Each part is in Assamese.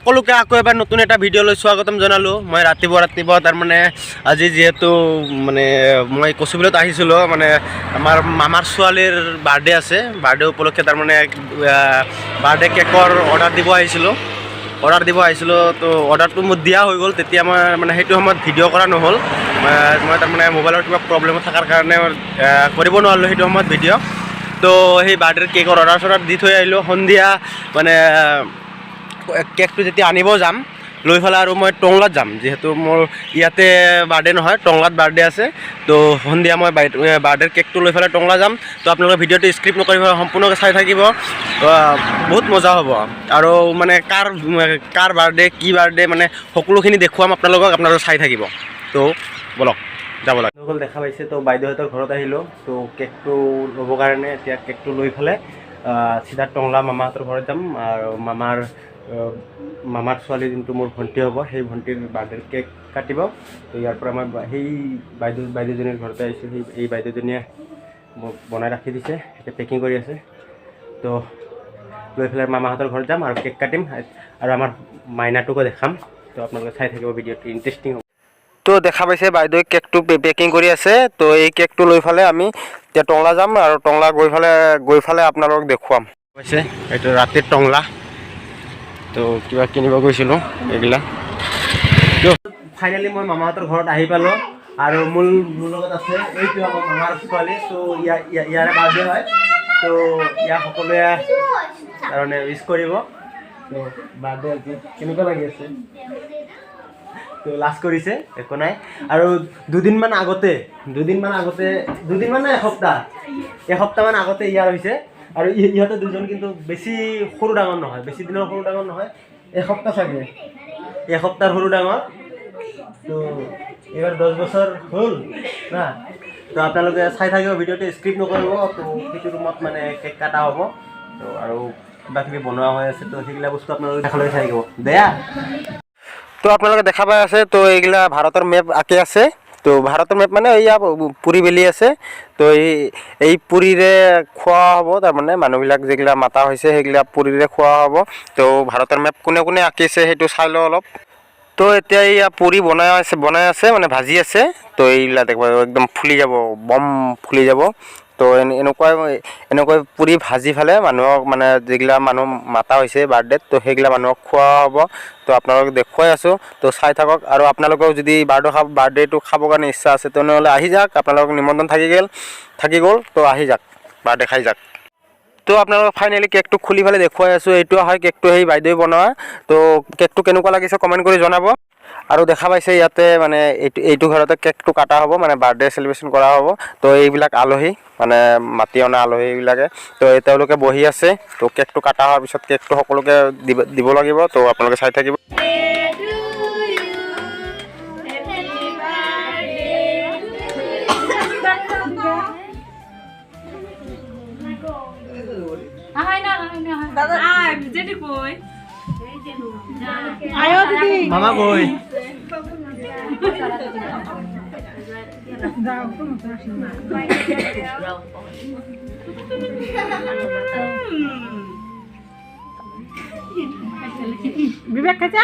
সকলোকে আকৌ এবাৰ নতুন এটা ভিডিঅ'লৈ স্বাগতম জনালোঁ। মই ৰাতিপুৱা তাৰমানে আজি যিহেতু মানে মই কচুবিলত আহিছিলোঁ, মানে আমাৰ মামাৰ ছোৱালীৰ বাৰ্থডে আছে। বাৰ্থডে উপলক্ষে তাৰমানে বাৰ্থডে কেকৰ অৰ্ডাৰ দিব আহিছিলোঁ। তো অৰ্ডাৰটো মোৰ দিয়া হৈ গ'ল। তেতিয়া মই মানে সেইটো সময়ত ভিডিঅ' কৰা নহ'ল। মই তাৰমানে মোবাইলৰ কিবা প্ৰব্লেমত থকাৰ কাৰণে কৰিব নোৱাৰিলোঁ সেইটো সময়ত ভিডিঅ'। তো সেই বাৰ্থডেৰ কেকৰ অৰ্ডাৰ দি থৈ আহিলোঁ। সন্ধিয়া মানে কেকটো যেতিয়া আনিব যাম লৈ পেলাই আৰু মই টংলাত যাম, যিহেতু মোৰ ইয়াতে বাৰ্থডে নহয়, টংলাত বাৰ্থডে আছে। তো সন্ধিয়া মই বাৰ্থডেৰ কেকটো লৈ পেলাই টংলা যাম। তো আপোনালোকে ভিডিঅ'টো স্ক্ৰিপ্ট নকৰি সম্পূৰ্ণকৈ চাই থাকিব, বহুত মজা হ'ব। আৰু মানে কাৰ বাৰ্থডে কি বাৰ্থডে মানে সকলোখিনি দেখুৱাম আপোনালোকে চাই থাকিব। তো বলক যাব লাগে। দেখা পাইছে, তো বাইদেউহঁতৰ ঘৰত আহিলোঁ। তো কেকটো ল'বৰ কাৰণে এতিয়া কেকটো লৈ পেলাই চিধা টংলা মামাহঁতৰ ঘৰত যাম। আৰু মামাৰ ছোৱালী যোনটো মোৰ ভণ্টি হ'ব, সেই ভণ্টিৰ বাৰ্থডেৰ কেক কাটিব। তো ইয়াৰ পৰা মই সেই বাইদেউজনীৰ ঘৰতে আহিছোঁ। এই বাইদেউজনীয়ে মোক বনাই ৰাখি দিছে, এতিয়া পেকিং কৰি আছে। তো লৈ পেলাই মামাহঁতৰ ঘৰত যাম আৰু কেক কাটিম আৰু আমাৰ মাইনাটোকো দেখাম। তো আপোনালোকে চাই থাকিব, ভিডিঅ'টো ইণ্টাৰেষ্টিং হ'ব। তো দেখা পাইছে বাইদেৱে কেকটো পেকিং কৰি আছে। তো এই কেকটো লৈ পেলাই আমি এতিয়া টংলা যাম আৰু টংলা গৈ পেলাই আপোনালোকক দেখুৱাম। পাইছে এইটো ৰাতিৰ টংলা। তো কিবা কিনিব গৈছিলোঁ এইবিলাক। তো ফাইনেলি মই মামাহঁতৰ ঘৰত আহি পালোঁ আৰু মোৰ লগত আছে এইটো আমাৰ মামাৰ ছোৱালী। তো ইয়াৰে বাৰ্থডে হয়। তো ইয়াক সকলোৱে কাৰণে উইচ কৰিব। তো বাৰ্থডে কেনেকুৱা লাগি আছে? তো লাজ কৰিছে, একো নাই। আৰু দুদিনমান আগতে এসপ্তাহমান আগতে ইয়াৰ হৈছে। আৰু ইহঁতে দুজন কিন্তু বেছি সৰু ডাঙৰ নহয়, বেছি দিনৰ সৰু ডাঙৰ নহয়, এসপ্তাহ চাগে, এসপ্তাহৰ সৰু ডাঙৰ। তো এইবাৰ 10 বছৰ হ'ল না। তো আপোনালোকে চাই থাকিব, ভিডিঅ'টো স্ক্ৰিপ্ট নকৰিব। তো সেইটো ৰুমত মানে কেক কাটা হ'ব। তো আৰু কিবা কিবি বনোৱা হৈ আছে। তো সেইবিলাক বস্তু আপোনালোকে দেখালৈ চাই থাকিব বেয়া। তো আপোনালোকে দেখা পাই আছে, তো এইগিলা ভাৰতৰ মেপ আঁকি আছে। তো ভাৰতৰ মেপ মানে এয়া পুৰি বেলি আছে। তো এই পুৰিৰে খোৱা হ'ব, তাৰমানে মানুহবিলাক যিগিলা মাতা হৈছে সেইগিলা পুৰিৰে খোৱা হ'ব। তো ভাৰতৰ মেপ কোনে কোনে আঁকিছে সেইটো চাই লওঁ অলপ। তো এতিয়া এয়া পুৰি বনাই আছে মানে ভাজি আছে। তো এইবিলাক দেখব একদম ফুলি যাব, বম ফুলি যাব। তো এনেকৈ পুৰি ভাজি ফালে মানুহক মানে যিগিলা মানুহ মাতা হৈছে বাৰ্থডেত, তো সেইগিলা মানুহক খোৱা হ'ব। তো আপোনালোকক দেখুৱাই আছোঁ, তো চাই থাকক। আৰু আপোনালোকেও যদি বাৰ্থডেটো খাবৰ কাৰণে ইচ্ছা আছে তেনেহ'লে আহি যাওক। আপোনালোকক নিমন্ত্ৰণ থাকি গ'ল। তো আহি যাওক, বাৰ্থডে খাই যাওক। তো আপোনালোকক ফাইনেলি কেকটো খুলি পেলাই দেখুৱাই আছোঁ। এইটো হয় কেকটো সেই বাইদেৱে বনোৱা। তো কেকটো কেনেকুৱা লাগিছে কমেণ্ট কৰি জনাব। আৰু দেখা পাইছে ইয়াতে মানে এইটো ঘৰতে কেকটো কাটা হ'ব, মানে বাৰ্থডে চেলিব্ৰেশ্যন কৰা হ'ব। তো এইবিলাক আলহী মানে মাতি অনা আলহীবিলাকে, তো তেওঁলোকে বহি আছে। তো কেকটো কাটা হোৱাৰ পিছত কেকটো সকলোকে দিব লাগিব। তো আপোনালোকে চাই থাকিব। মামা কই বিবেক খাইছা?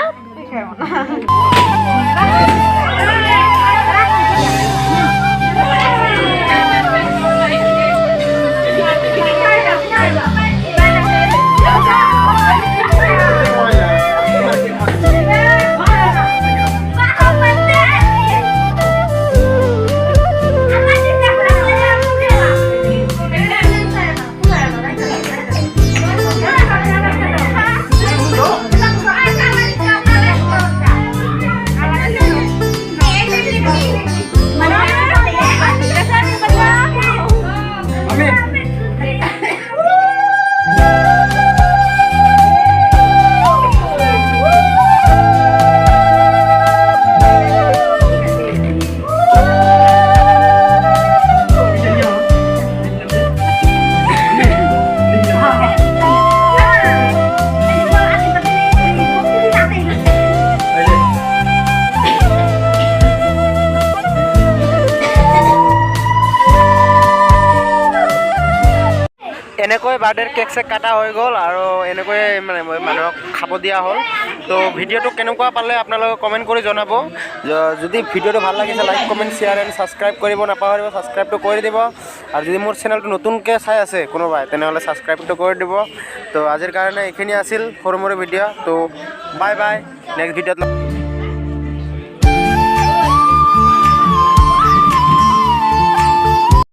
এনেকৈ বাৰ্থডেৰ কেক চেক কাটা হৈ গ'ল আৰু এনেকৈয়ে মানে মানুহক খাব দিয়া হ'ল। তো ভিডিঅ'টো কেনেকুৱা পালে আপোনালোকে কমেণ্ট কৰি জনাব। যদি ভিডিঅ'টো ভাল লাগিছে like comment share and subscribe কৰিব নাপাহৰিব, ছাবস্ক্ৰাইবটো কৰি দিব। আৰু যদি মোৰ চেনেলটো নতুনকৈ চাই আছে কোনোবাই তেনেহ'লে ছাবস্ক্ৰাইবটো কৰি দিব। তো আজিৰ কাৰণে এইখিনি আছিল সৰু মৰু ভিডিঅ'। তো বাই বাই, নেক্সট ভিডিঅ'ত